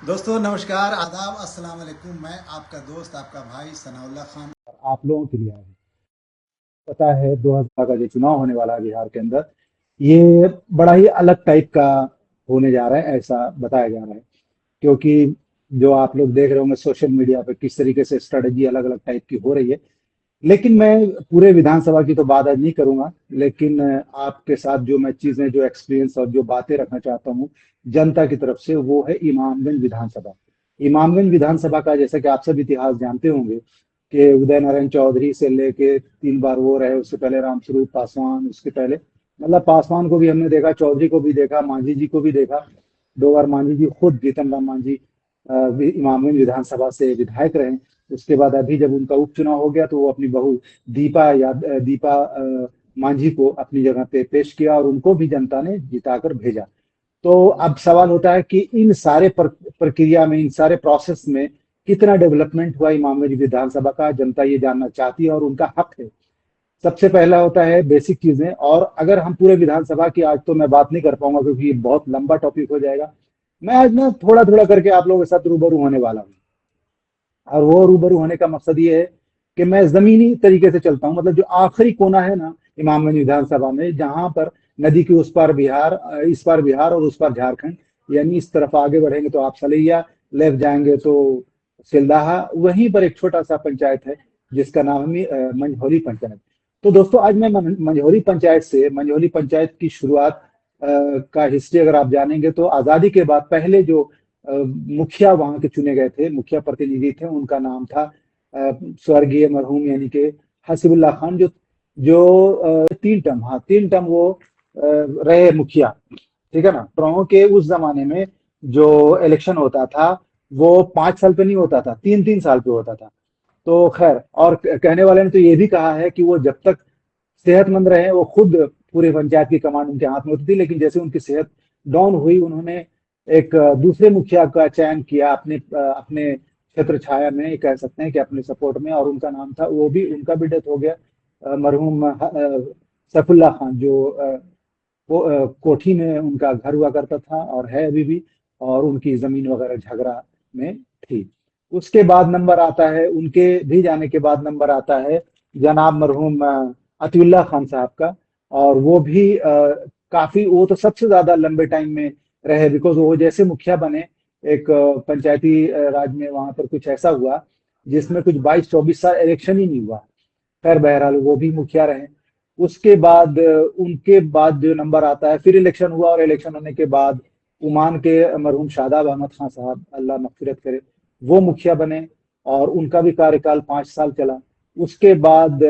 दोस्तों नमस्कार, आदाब, अस्सलाम वालेकुम। मैं आपका दोस्त, आपका भाई सनाउल्लाह खान आप लोगों के लिए है। पता है 2000 का जो चुनाव होने वाला है बिहार के अंदर, ये बड़ा ही अलग टाइप का होने जा रहा है, ऐसा बताया जा रहा है। क्योंकि जो आप लोग देख रहे होंगे सोशल मीडिया पे किस तरीके से स्ट्रेटजी अलग अलग टाइप की हो रही है। लेकिन मैं पूरे विधानसभा की तो बात आज नहीं करूंगा, लेकिन आपके साथ जो मैं चीजें, जो एक्सपीरियंस और जो बातें रखना चाहता हूँ जनता की तरफ से, वो है इमामगंज विधानसभा। इमामगंज विधानसभा का जैसा कि आप सब इतिहास जानते होंगे कि उदय नारायण चौधरी से लेके 3 बार वो रहे, उससे पहले रामस्वरूप पासवान, उसके पहले मतलब पासवान को भी हमने देखा, चौधरी को भी देखा, मांझी जी को भी देखा। 2 बार मांझी जी, खुद जीतन राम मांझी इमामगंज विधानसभा से विधायक रहे। उसके बाद अभी जब उनका उपचुनाव हो गया तो वो अपनी बहू दीपा मांझी को अपनी जगह पे पेश किया और उनको भी जनता ने जिताकर भेजा। तो अब सवाल होता है कि इन सारे प्रक्रिया में, इन सारे प्रोसेस में कितना डेवलपमेंट हुआ इमामगंज विधानसभा का, जनता ये जानना चाहती है और उनका हक है। सबसे पहला होता है बेसिक चीजें, और अगर हम पूरे विधानसभा की आज तो मैं बात नहीं कर पाऊंगा क्योंकि ये बहुत लंबा टॉपिक हो जाएगा। मैं आज ना थोड़ा थोड़ा करके आप लोगों के साथ रूबरू होने वाला हूँ। और वो रूबरू होने का मकसद ये है कि मैं जमीनी तरीके से चलता हूँ, मतलब जो आखिरी कोना है ना इमामगंज विधानसभा में, जहां पर नदी के उस पार बिहार, इस पार बिहार और उस पार झारखंड, यानी इस तरफ आगे बढ़ेंगे तो आप सलैया, लेफ्ट जाएंगे तो सिलदाहा, वहीं पर एक छोटा सा पंचायत है जिसका नाम है मंझौली पंचायत। तो दोस्तों आज मैं मंझौली पंचायत की शुरुआत का हिस्ट्री अगर आप जानेंगे तो आजादी के बाद पहले जो मुखिया वहां के चुने गए थे, मुखिया प्रतिनिधि थे, उनका नाम था स्वर्गीय मरहूम यानी कि हसीबुल्लाह खान, जो जो 3 टर्म, हाँ 3 टर्म वो रहे मुखिया। ठीक है ना। चुनाव के उस जमाने में जो इलेक्शन होता था वो 5 साल पे नहीं होता था, 3 3 साल पे होता था। तो खैर, और कहने वाले ने तो ये भी कहा है कि वो जब तक सेहतमंद रहे, वो खुद पूरे पंचायत की कमान उनके हाथ में होती थी, लेकिन जैसे उनकी सेहत डाउन हुई, उन्होंने एक दूसरे मुखिया का चयन किया अपने अपने क्षेत्र छाया में, ये कह सकते हैं कि अपने सपोर्ट में, और उनका नाम था, वो भी उनका भी डेथ हो गया, मरहूम सैफुल्लाह खान, जो कोठी में उनका घर हुआ करता था और है अभी भी, और उनकी जमीन वगैरह झगड़ा में थी। उसके बाद नंबर आता है, उनके भी जाने के बाद नंबर आता है जनाब मरहूम अतिउल्लाह खान साहब का। और वो भी काफी, वो तो सबसे ज्यादा लंबे टाइम में रहे, बिकॉज वो जैसे मुखिया बने, एक पंचायती राज में वहां पर कुछ ऐसा हुआ जिसमें कुछ 22 24 साल इलेक्शन ही नहीं हुआ। खैर बहरहाल वो भी मुखिया रहे। उसके बाद उनके बाद जो नंबर आता है, फिर इलेक्शन हुआ, और इलेक्शन होने के बाद उमान के मरहूम शादाब अहमद खान साहब, अल्लाह मगफिरत करे, वो मुखिया बने, और उनका भी कार्यकाल 5 साल चला। उसके बाद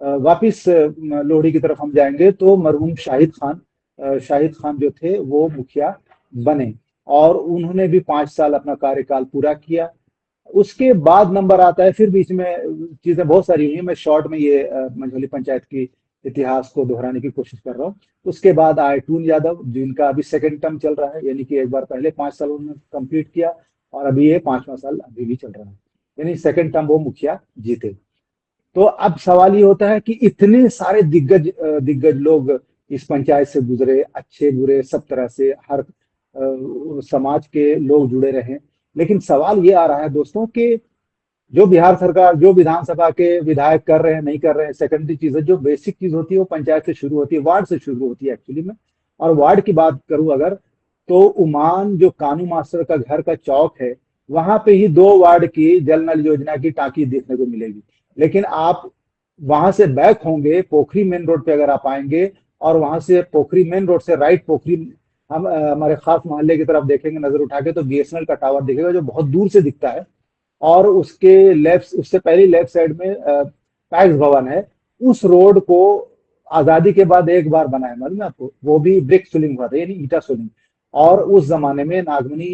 वापिस लोहड़ी की तरफ हम जाएंगे तो मरहूम शाहिद खान जो थे वो मुखिया बने, और उन्होंने भी 5 साल अपना कार्यकाल पूरा किया। उसके बाद नंबर आता है, फिर बीच में चीजें बहुत सारी हुई हैं, मैं शॉर्ट में ये मंझौली पंचायत की इतिहास को दोहराने की कोशिश कर रहा हूँ। उसके बाद आए टून यादव, जिनका अभी सेकंड टर्म चल रहा है, यानी कि एक बार पहले 5 साल उन्होंने कंप्लीट किया, और अभी ये 5वां साल अभी भी चल रहा है, यानी सेकंड टर्म वो मुखिया जीते। तो अब सवाल ये होता है कि इतने सारे दिग्गज लोग इस पंचायत से गुजरे, अच्छे बुरे सब तरह से, हर समाज के लोग जुड़े रहे। लेकिन सवाल ये आ रहा है दोस्तों कि जो बिहार सरकार, जो विधानसभा के विधायक कर रहे हैं नहीं कर रहे हैं सेकेंडरी चीज है, जो बेसिक चीज होती है वो पंचायत से शुरू होती है, वार्ड से शुरू होती है एक्चुअली में। और वार्ड की बात करूं अगर, तो उमान जो कानू मास्टर का घर का चौक है, वहां पे ही 2 वार्ड की जल नल योजना की टाकी देखने को मिलेगी। लेकिन आप वहां से बैक होंगे, पोखरी मेन रोड पे अगर आप आएंगे, और वहां से पोखरी मेन रोड से राइट पोखरी, हम हमारे खास मोहल्ले की तरफ देखेंगे नजर उठा के, तो बीएसएनएल का टावर दिखेगा जो बहुत दूर से दिखता है। और उसके लेफ्ट, उससे पहले लेफ्ट साइड में पैक्स भवन है। उस रोड को आजादी के बाद एक बार बनाया, मालूम है आपको, वो भी ब्रिक सोलिंग हुआ था, यानी ईटा सोलिंग। और उस जमाने में नागमनी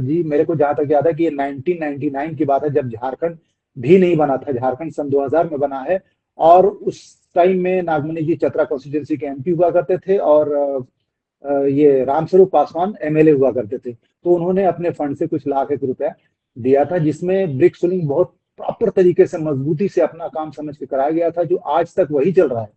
जी, मेरे को जहां तक याद है कि ये 1999 की बात है, जब झारखंड भी नहीं बना था, झारखंड सन 2000 में बना है। और उस टाइम में नागमनी जी चतरा कॉन्स्टिट्यूंसी के एमपी हुआ करते थे, और ये रामस्वरूप पासवान एमएलए हुआ करते थे। तो उन्होंने अपने फंड से कुछ लाख एक रुपया दिया था, जिसमें ब्रिक सोलिंग बहुत प्रॉपर तरीके से, मजबूती से अपना काम समझ के कराया गया था, जो आज तक वही चल रहा है।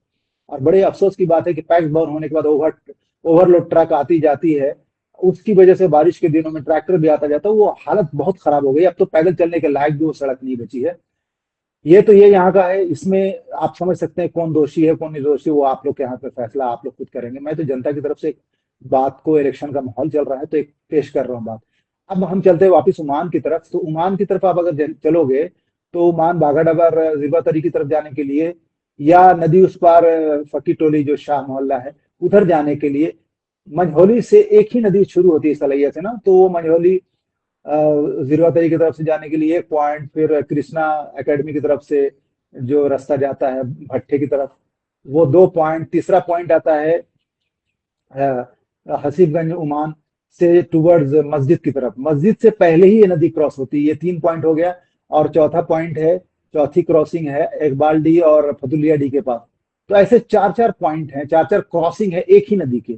और बड़े अफसोस की बात है कि पैक्स भवन होने के बाद ओवरलोड ट्रक आती जाती है, उसकी वजह से बारिश के दिनों में ट्रैक्टर भी आता जाता, वो हालत बहुत खराब हो गई। अब तो पैदल चलने के लायक भी वो सड़क नहीं बची है। ये तो ये यहाँ का है। इसमें आप समझ सकते हैं कौन दोषी है कौन निर्दोषी, वो आप लोग के हाथ में फैसला आप लोग खुद करेंगे। मैं तो जनता की तरफ से एक बात को, इलेक्शन का माहौल चल रहा है तो एक पेश कर रहा हूँ बात। अब हम चलते हैं वापिस ओमान की तरफ। तो ओमान की तरफ आप अगर चलोगे तो ओमान बाघाडबर जिबा तरी की तरफ जाने के लिए, या नदी उस पार फकी टोली जो शाह मोहल्ला है उधर जाने के लिए, मंझौली से एक ही नदी शुरू होती है सलैया से ना, तो वो मंझौली जीरवातरी की तरफ से जाने के लिए एक पॉइंट, फिर कृष्णा एकेडमी की तरफ से जो रास्ता जाता है भट्टे की तरफ, वो 2 पॉइंट। तीसरा पॉइंट आता है हसीबगंज उमान से टूवर्ड्स मस्जिद की तरफ। मस्जिद से पहले ही ये नदी क्रॉस होती है। ये 3 पॉइंट हो गया। और चौथा पॉइंट है, चौथी क्रॉसिंग है इकबाल डी और फतुलिया डी के पास। तो ऐसे चार चार पॉइंट हैं, चार चार क्रॉसिंग है एक ही नदी के।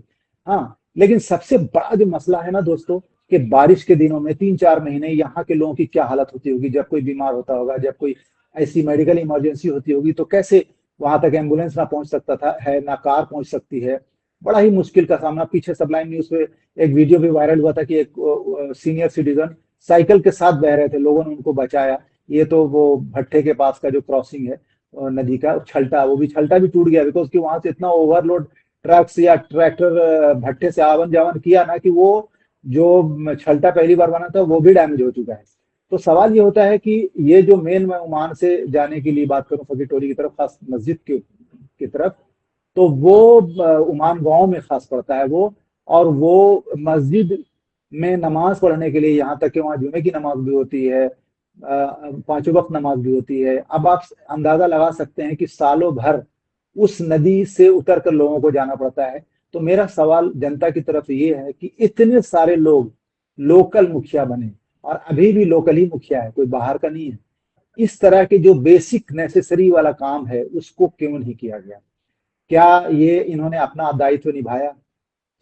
हाँ, लेकिन सबसे बड़ा जो मसला है ना दोस्तों, कि बारिश के दिनों में 3-4 महीने यहाँ के लोगों की क्या हालत होती होगी। जब कोई बीमार होता होगा, जब कोई ऐसी मेडिकल इमरजेंसी होती होगी, तो कैसे वहां तक एम्बुलेंस ना पहुंच सकता था है, ना कार पहुंच सकती है। बड़ा ही मुश्किल का सामना। पीछे सबलाइन न्यूज पे एक वीडियो भी वायरल हुआ था कि एक सीनियर सिटीजन साइकिल के साथ बह रहे थे, लोगों ने उनको बचाया। ये तो वो भट्टे के पास का जो क्रॉसिंग है नदी का छलटा, वो भी छलटा भी टूट गया, बिकॉज कि वहां से इतना ओवरलोड ट्रक्स या ट्रैक्टर भट्टे से आवन जावन किया ना, कि वो जो छलटा पहली बार बना था वो भी डैमेज हो चुका है। तो सवाल ये होता है कि ये जो मेन, मैं ओमान से जाने के लिए बात करूं फकीर टोली की तरफ, खास मस्जिद की तरफ, तो वो उमान गांव में खास पड़ता है वो। और वो मस्जिद में नमाज पढ़ने के लिए, यहाँ तक कि वहाँ जुमे की नमाज भी होती है, पांचों वक्त नमाज भी होती है। अब आप अंदाजा लगा सकते हैं कि सालों भर उस नदी से उतर कर लोगों को जाना पड़ता है। तो मेरा सवाल जनता की तरफ ये है कि इतने सारे लोग लोकल मुखिया बने, और अभी भी लोकल ही मुखिया है, कोई बाहर का नहीं है। इस तरह के जो बेसिक नेसेसरी वाला काम है उसको क्यों नहीं किया गया? क्या ये इन्होंने अपना दायित्व निभाया?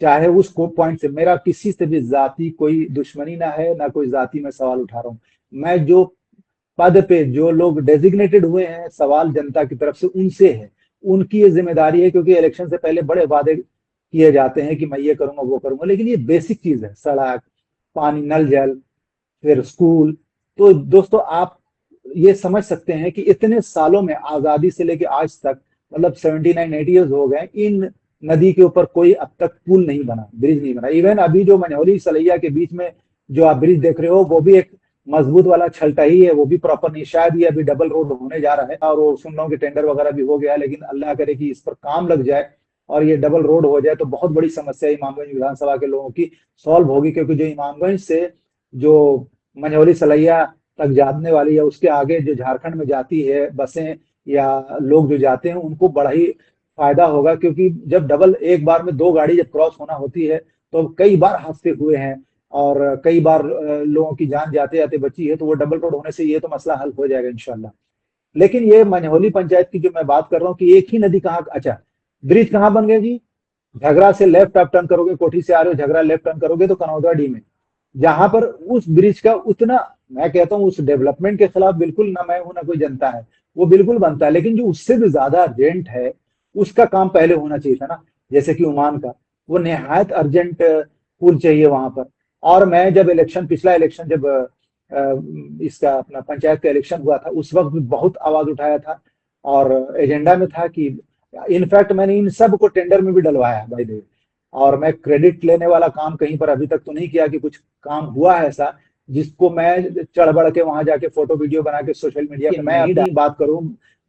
चाहे उस को पॉइंट से, मेरा किसी से भी जाति कोई दुश्मनी ना है, ना कोई जाति में सवाल उठा रहा हूं। मैं जो पद पे जो लोग डेजिग्नेटेड हुए हैं, सवाल जनता की तरफ से उनसे है। उनकी ये जिम्मेदारी है, क्योंकि इलेक्शन से पहले बड़े वादे किए जाते हैं कि मैं ये करूंगा वो करूंगा, लेकिन ये बेसिक चीज है, सड़क, पानी, नल जल, फिर स्कूल। तो दोस्तों आप ये समझ सकते हैं कि इतने सालों में, आजादी से लेके आज तक, मतलब 79-80 ईयर्स हो गए, इन नदी के ऊपर कोई अब तक पुल नहीं बना, ब्रिज नहीं बना। इवन अभी जो मनौली सलैया के बीच में जो आप ब्रिज देख रहे हो, वो भी एक मजबूत वाला छलटा ही है, वो भी प्रॉपर नहीं। शायद ये अभी डबल रोड होने जा रहा है, और वो सुन रहा हूँ कि टेंडर वगैरह भी हो गया है, लेकिन अल्लाह करे कि इस पर काम लग जाए और ये डबल रोड हो जाए, तो बहुत बड़ी समस्या इमामगंज विधानसभा के लोगों की सॉल्व होगी। क्योंकि जो इमामगंज से जो मंझौली सलैया तक जाने वाली है, उसके आगे जो झारखंड में जाती है बसें या लोग जो जाते हैं, उनको बड़ा ही फायदा होगा। क्योंकि जब डबल, एक बार में दो गाड़ी जब क्रॉस होना होती है, तो कई बार हादसे हुए हैं, और कई बार लोगों की जान जाते जाते बची है। तो वो डबल रोड होने से ये तो मसला हल हो जाएगा इंशाल्लाह। लेकिन ये मंझौली पंचायत की जो मैं बात कर रहा हूँ कि एक ही नदी कहाँ, अच्छा, ब्रिज कहाँ बन गया जी? झगड़ा से लेफ्ट आप टर्न करोगे, कोठी से आ रहे हो, झगड़ा लेफ्ट टर्न करोगे तो कनौदा डी में, जहां पर उस ब्रिज का उतना, मैं कहता हूँ उस डेवलपमेंट के खिलाफ बिल्कुल ना मैं हूं ना कोई जनता है, वो बिल्कुल बनता है। लेकिन जो उससे भी ज्यादा अर्जेंट है, उसका काम पहले होना चाहिए था ना। जैसे कि ओमान का, वो निहायत अर्जेंट पुल चाहिए वहां पर। और मैं जब इलेक्शन, पिछला इलेक्शन जब इसका अपना पंचायत का इलेक्शन हुआ था, उस वक्त भी बहुत आवाज उठाया था, और एजेंडा में था कि, इनफैक्ट मैंने इन सब को टेंडर में भी डलवाया भाई देव। और मैं क्रेडिट लेने वाला काम कहीं पर अभी तक तो नहीं किया कि कुछ काम हुआ है ऐसा जिसको मैं चढ़ बढ़ के वहां जाके फोटो वीडियो बना के सोशल मीडिया पे मैं अपनी बात करूं।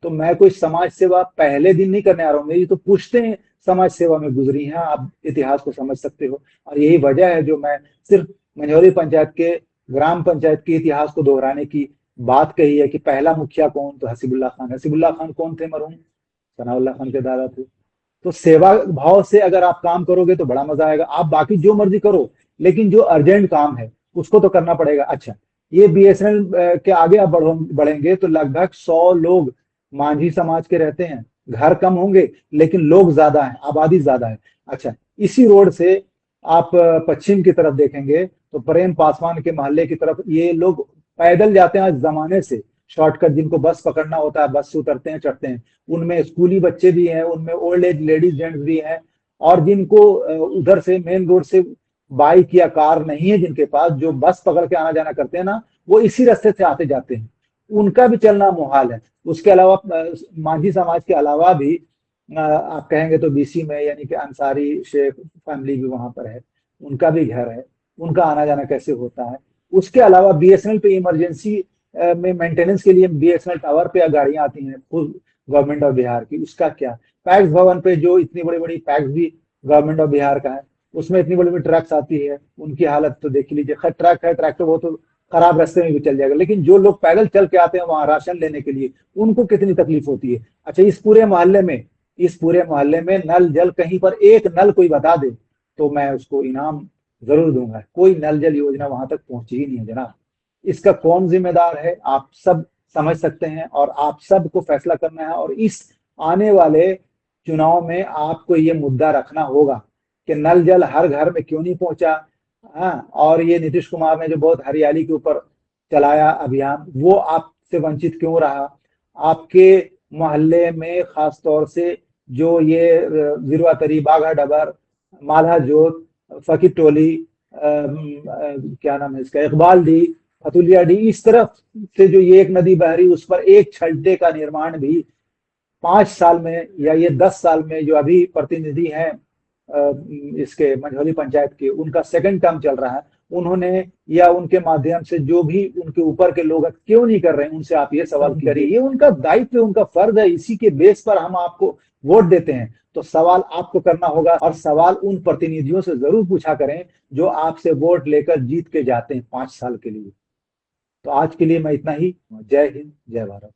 तो मैं कोई समाज सेवा पहले दिन नहीं करने आ रहा हूँ, मेरी तो पुश्तें समाज सेवा में गुजरी हैं, आप इतिहास को समझ सकते हो। और यही वजह है जो मैं सिर्फ मंझौली पंचायत के, ग्राम पंचायत के इतिहास को दोहराने की बात कही है कि पहला मुखिया कौन, तो हसीबुल्लाह खान। हसीबुल्लाह खान कौन थे? मरहूम सनाउल्लाह खान के दादा थे। तो सेवा भाव से अगर आप काम करोगे तो बड़ा मजा आएगा। आप बाकी जो मर्जी करो, लेकिन जो अर्जेंट काम है उसको तो करना पड़ेगा। अच्छा, ये बीएसएनएल के आगे आप बढ़ेंगे तो लगभग 100 लोग मांझी समाज के रहते हैं। घर कम होंगे लेकिन लोग ज्यादा हैं, आबादी ज्यादा है। अच्छा, इसी रोड से आप पश्चिम की तरफ देखेंगे तो प्रेम पासवान के मोहल्ले की तरफ ये लोग पैदल जाते हैं आज जमाने से। शॉर्टकट, जिनको बस पकड़ना होता है बस से उतरते हैं, चढ़ते हैं। उनमें स्कूली बच्चे भी हैं, उनमें ओल्ड एज लेडीज जेंट्स भी हैं, और जिनको उधर से मेन रोड से बाइक या कार नहीं है जिनके पास, जो बस पकड़ के आना जाना करते हैं ना, वो इसी रास्ते से आते जाते हैं, उनका भी चलना मुहाल है। उसके अलावा मांझी समाज के अलावा भी आप कहेंगे तो बीसी में, यानी कि अंसारी शेख फैमिली भी वहां पर है, उनका भी घर है, उनका आना जाना कैसे होता है। उसके अलावा बीएसएनएल पे इमरजेंसी में मेंटेनेंस के लिए बीएसएनएल टावर पे गाड़ियां आती हैं फुल गवर्नमेंट ऑफ बिहार की, उसका क्या। पैक्स भवन पे जो इतनी बड़ी बड़ी पैक्स भी गवर्नमेंट ऑफ बिहार का है, उसमें इतनी बड़ी बड़ी ट्रक्स आती है, उनकी हालत तो देख लीजिए। खैर ट्रक है, ट्रक तो वो तो खराब रास्ते में भी चल जाएगा, लेकिन जो लोग पैदल चल के आते हैं वहां राशन लेने के लिए, उनको कितनी तकलीफ होती है। अच्छा, इस पूरे मोहल्ले में नल जल कहीं पर एक नल कोई बता दे तो मैं उसको इनाम जरूर दूंगा। कोई नल जल योजना वहां तक पहुंची ही नहीं है जनाब। इसका कौन जिम्मेदार है, आप सब समझ सकते हैं, और आप सबको फैसला करना है। और इस आने वाले चुनाव में आपको ये मुद्दा रखना होगा कि नल जल हर घर में क्यों नहीं पहुंचा। हाँ, और ये नीतीश कुमार ने जो बहुत हरियाली के ऊपर चलाया अभियान, वो आपसे वंचित क्यों रहा। आपके मोहल्ले में खास तौर से जो ये विरवातरी, बाघा डबर, माल्हा जोत, फकीर टोली, क्या नाम है इसका, इकबाल डी, फतुलिया डी, इस तरफ से जो ये एक नदी बह रही, उस पर एक छड्डे का निर्माण भी 5 साल में या ये 10 साल में, जो अभी प्रतिनिधि हैं इसके मंझौली पंचायत के, उनका सेकंड टर्म चल रहा है, उन्होंने या उनके माध्यम से जो भी उनके ऊपर के लोग क्यों नहीं कर रहे हैं, उनसे आप ये सवाल करिए। ये उनका दायित्व है, उनका फर्ज है, इसी के बेस पर हम आपको वोट देते हैं। तो सवाल आपको करना होगा, और सवाल उन प्रतिनिधियों से जरूर पूछा करें जो आपसे वोट लेकर जीत के जाते हैं 5 साल के लिए। तो आज के लिए मैं इतना ही। जय हिंद, जय भारत।